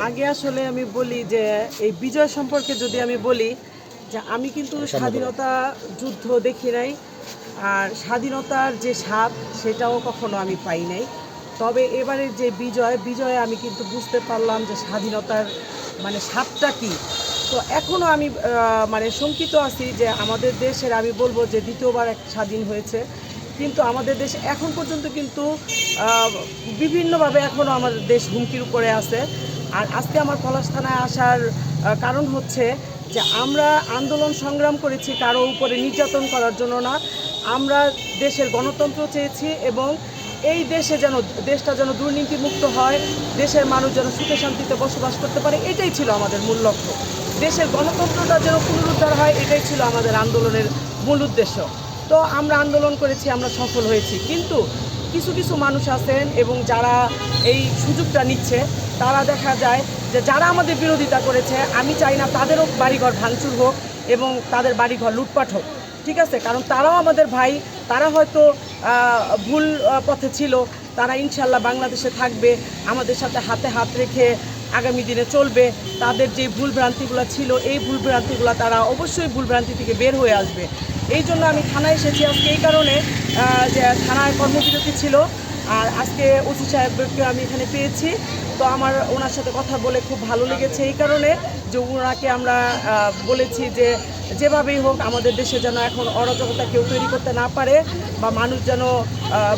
আগে আসলে আমি বলি যে এই বিজয় সম্পর্কে যদি আমি বলি যে আমি কিন্তু স্বাধীনতা যুদ্ধ দেখি নাই, আর স্বাধীনতার যে স্বাদ সেটাও কখনো আমি পাই নাই। তবে এবারের যে বিজয়ে আমি কিন্তু বুঝতে পারলাম যে স্বাধীনতার মানে স্বাদটা কী। তো এখনও আমি মানে শঙ্কিত আছি যে আমাদের দেশের, আমি বলবো যে দ্বিতীয়বার এক স্বাধীন হয়েছে, কিন্তু আমাদের দেশ এখন পর্যন্ত কিন্তু বিভিন্নভাবে এখনও আমাদের দেশ হুমকির উপরে আছে। আর আজকে আমার পলাশ থানায় আসার কারণ হচ্ছে যে আমরা আন্দোলন সংগ্রাম করেছি কারো উপরে নির্যাতন করার জন্য না। আমরা দেশের গণতন্ত্র চেয়েছি এবং এই দেশটা যেন দুর্নীতিমুক্ত হয়, দেশের মানুষ যেন সুখে শান্তিতে বসবাস করতে পারে, এটাই ছিল আমাদের মূল লক্ষ্য। দেশের গণতন্ত্রটা যেন পুনরুদ্ধার হয়, এটাই ছিল আমাদের আন্দোলনের মূল উদ্দেশ্য। তো আমরা আন্দোলন করেছি, আমরা সফল হয়েছি। কিন্তু কিছু কিছু মানুষ আছেন এবং যারা এই সুযোগটা নিচ্ছে, তারা দেখা যায় যে যারা আমাদের বিরোধিতা করেছে, আমি চাই না তাদেরও বাড়িঘর ভাঙচুর হোক এবং তাদের বাড়িঘর লুটপাট হোক, ঠিক আছে? কারণ তারাও আমাদের ভাই, তারা হয়তো ভুল পথে ছিল, তারা ইনশাল্লাহ বাংলাদেশে থাকবে, আমাদের সাথে হাতে হাত রেখে আগামী দিনে চলবে। তাদের যে ভুলভ্রান্তিগুলো ছিল, এই ভুলভ্রান্তিগুলো তারা অবশ্যই ভুলভ্রান্তি থেকে বের হয়ে আসবে। এই জন্য আমি থানায় এসেছি আজকে এই কারণে যে থানায় কর্মবিরতি ছিল, আর আজকে ওসি সাহেবকে আমি এখানে পেয়েছি। তো আমার ওনার সাথে কথা বলে খুব ভালো লেগেছে এই কারণে যে ওনাকে আমরা বলেছি যে যেভাবেই হোক আমাদের দেশে যেন এখন অরাজকতা কেউ তৈরি করতে না পারে, বা মানুষ যেন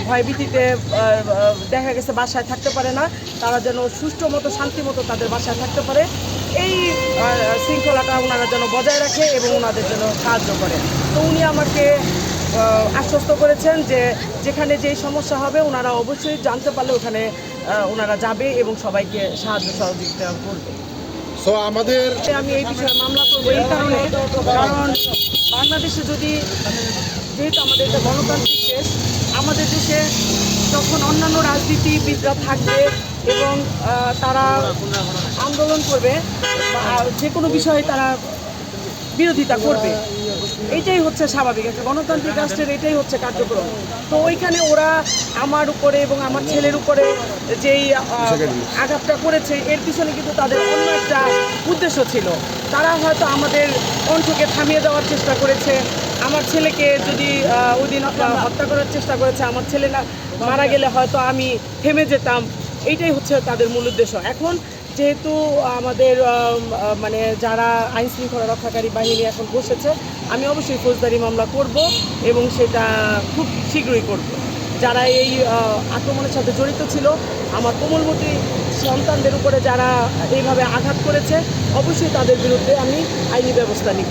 ভয়ভীতিতে দেখা গেছে বাসায় থাকতে পারে না, তারা যেন সুষ্ঠু মতো শান্তি মতো তাদের বাসায় থাকতে পারে, এই শৃঙ্খলাটা ওনারা যেন বজায় রাখে এবং ওনাদের যেন সাহায্য করে। তো উনি আমাকে আশ্বস্ত করেছেন যে যেখানে যেই সমস্যা হবে ওনারা অবশ্যই জানতে পারলে ওখানে ওনারা যাবে এবং সবাইকে সাহায্য সহযোগিতা করবে। সো আমাদের আমি এই বিষয়ে মামলা করবো এই কারণে, কারণ বাংলাদেশে যদি, যেহেতু আমাদের একটা গণতান্ত্রিক দেশ, আমাদের দেশে যখন অন্যান্য রাজনীতিবিদরা থাকবে এবং তারা আন্দোলন করবে বা যে কোনো বিষয়ে তারা বিরোধিতা করবে, এইটাই হচ্ছে স্বাভাবিক, একটা গণতান্ত্রিক রাষ্ট্রের এটাই হচ্ছে কার্যক্রম। তো ওইখানে ওরা আমার উপরে এবং আমার ছেলের উপরে যেই আঘাতটা করেছে, এর পিছনে কিন্তু তাদের অন্য একটা উদ্দেশ্য ছিল। তারা হয়তো আমাদের কণ্ঠকে থামিয়ে দেওয়ার চেষ্টা করেছে, আমার ছেলেকে যদি ওই দিন হত্যা করার চেষ্টা করেছে, আমার ছেলে না মারা গেলে হয়তো আমি থেমে যেতাম, এইটাই হচ্ছে তাদের মূল উদ্দেশ্য। এখন যেহেতু আমাদের মানে যারা আইন শৃঙ্খলা রক্ষাকারী বাহিনী এখন বসেছে, আমি অবশ্যই ফৌজদারি মামলা করব এবং সেটা খুব শীঘ্রই করব। যারা এই আক্রমণের সাথে জড়িত ছিল, আমার কোমলমতি সন্তানদের উপরে যারা এইভাবে আঘাত করেছে, অবশ্যই তাদের বিরুদ্ধে আমি আইনি ব্যবস্থা নিব।